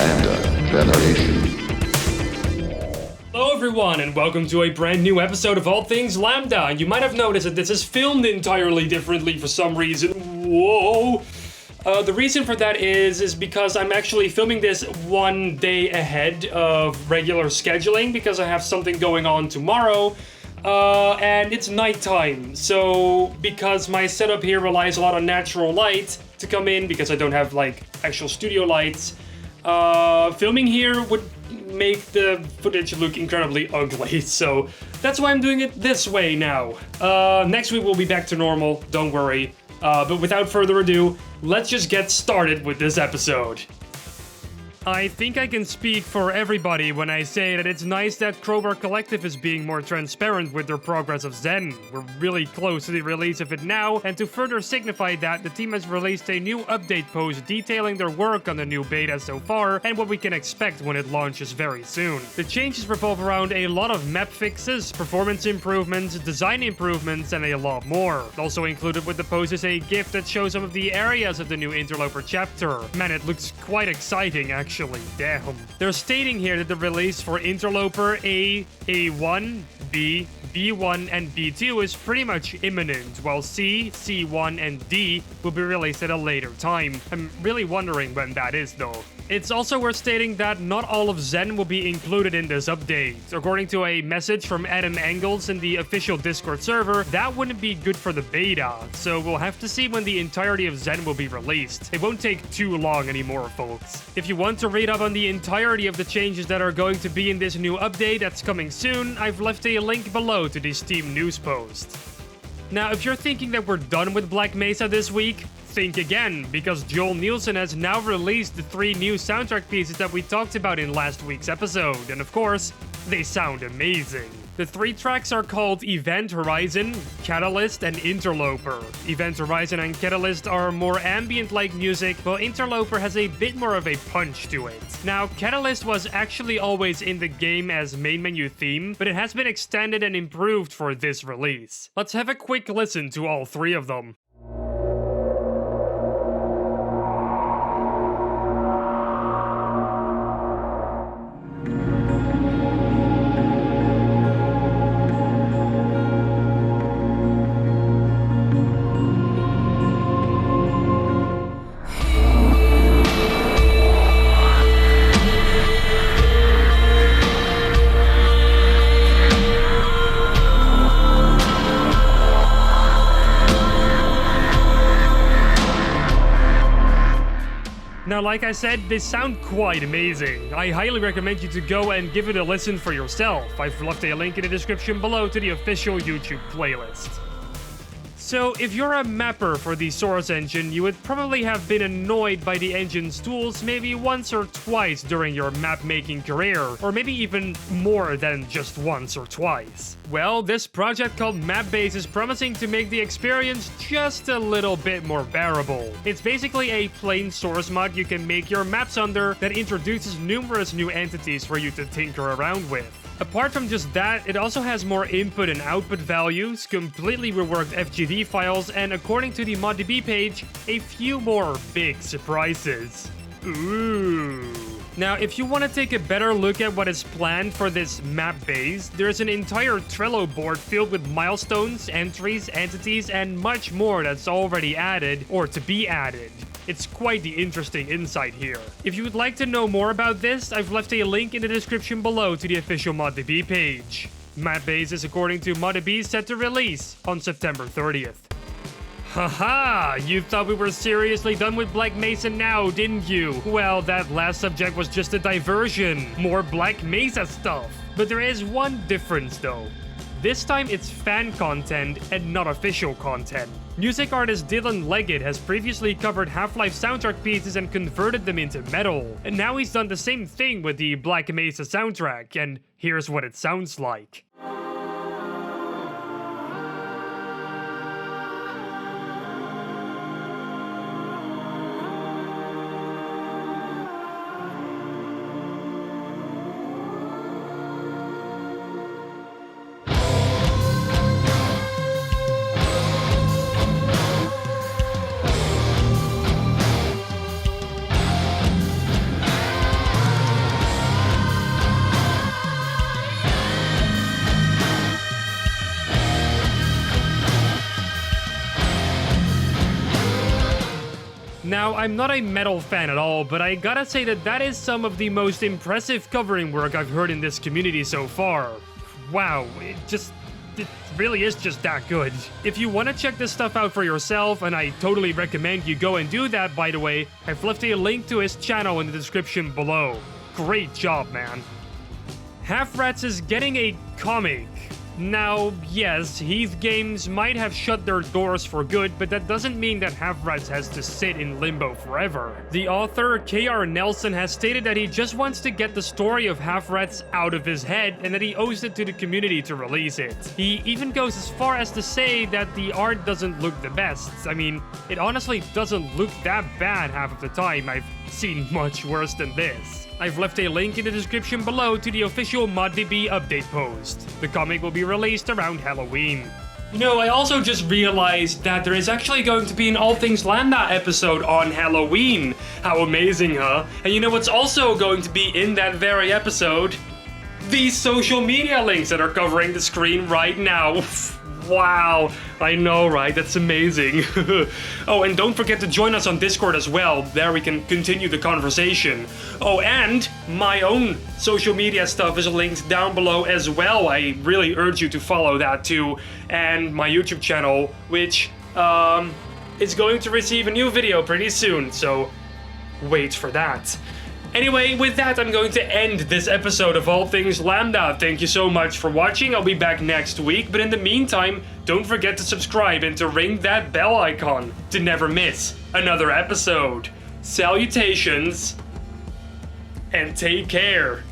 LambdaGeneration. Hello everyone, and welcome to a brand new episode of All Things Lambda. You might have noticed that this is filmed entirely differently for some reason. Whoa! The reason for that is because I'm actually filming this one day ahead of regular scheduling because I have something going on tomorrow. And it's nighttime, so because my setup here relies a lot on natural light to come in because I don't have like actual studio lights, filming here would make the footage look incredibly ugly, so that's why I'm doing it this way now. Next week we'll be back to normal, don't worry. But without further ado, let's just get started with this episode. I think I can speak for everybody when I say that it's nice that Crowbar Collective is being more transparent with their progress of Zen. We're really close to the release of it now, and to further signify that, the team has released a new update post detailing their work on the new beta so far, and what we can expect when it launches very soon. The changes revolve around a lot of map fixes, performance improvements, design improvements, and a lot more. Also included with the post is a GIF that shows some of the areas of the new Interloper chapter. Man, it looks quite exciting actually. Damn. They're stating here that the release for Interloper A, A1, B, B1, and B2 is pretty much imminent, while C, C1, and D will be released at a later time. I'm really wondering when that is though. It's also worth stating that not all of Zen will be included in this update. According to a message from Adam Engels in the official Discord server, that wouldn't be good for the beta, so we'll have to see when the entirety of Zen will be released. It won't take too long anymore, folks. If you want to read up on the entirety of the changes that are going to be in this new update that's coming soon, I've left a link below to the Steam news post. Now, if you're thinking that we're done with Black Mesa this week, think again, because Joel Nielsen has now released the 3 new soundtrack pieces that we talked about in last week's episode, and of course, they sound amazing. The 3 tracks are called Event Horizon, Catalyst, and Interloper. Event Horizon and Catalyst are more ambient-like music, while Interloper has a bit more of a punch to it. Now, Catalyst was actually always in the game as main menu theme, but it has been extended and improved for this release. Let's have a quick listen to all 3 of them. Now, like I said, they sound quite amazing. I highly recommend you to go and give it a listen for yourself. I've left a link in the description below to the official YouTube playlist. So, if you're a mapper for the Source engine, you would probably have been annoyed by the engine's tools maybe once or twice during your map-making career, or maybe even more than just once or twice. Well, this project called MapBase is promising to make the experience just a little bit more bearable. It's basically a plain source mod you can make your maps under that introduces numerous new entities for you to tinker around with. Apart from just that, it also has more input and output values, completely reworked FGD files, and according to the ModDB page, a few more big surprises. Ooh. Now, if you want to take a better look at what is planned for this map base, there's an entire Trello board filled with milestones, entries, entities, and much more that's already added, or to be added. It's quite the interesting insight here. If you would like to know more about this, I've left a link in the description below to the official ModDB page. MapBase is, according to ModDB, set to release on September 30th. Haha! You thought we were seriously done with Black Mesa now, didn't you? Well, that last subject was just a diversion. More Black Mesa stuff. But there is one difference though. This time it's fan content and not official content. Music artist Dylan Leggett has previously covered Half-Life soundtrack pieces and converted them into metal. And now he's done the same thing with the Black Mesa soundtrack, and here's what it sounds like. Now, I'm not a metal fan at all, but I gotta say that is some of the most impressive covering work I've heard in this community so far. Wow, it really is just that good. If you want to check this stuff out for yourself, and I totally recommend you go and do that, by the way, I've left a link to his channel in the description below. Great job, man. Half Rats is getting a comic. Now, yes, Heath Games might have shut their doors for good, but that doesn't mean that Half Rats has to sit in limbo forever. The author, K.R. Nelson, has stated that he just wants to get the story of Half Rats out of his head and that he owes it to the community to release it. He even goes as far as to say that the art doesn't look the best. I mean, it honestly doesn't look that bad half of the time. I've seen much worse than this. I've left a link in the description below to the official ModDB update post. The comic will be released around Halloween. You know, I also just realized that there is actually going to be an All Things Lambda episode on Halloween. How amazing, huh? And you know what's also going to be in that very episode? These social media links that are covering the screen right now. Wow, I know, right? That's amazing. Oh, and don't forget to join us on Discord as well. There we can continue the conversation. Oh, and my own social media stuff is linked down below as well. I really urge you to follow that too. And my YouTube channel, which is going to receive a new video pretty soon, so wait for that. Anyway, with that, I'm going to end this episode of All Things Lambda. Thank you so much for watching. I'll be back next week, but in the meantime, don't forget to subscribe and to ring that bell icon to never miss another episode. Salutations, and take care.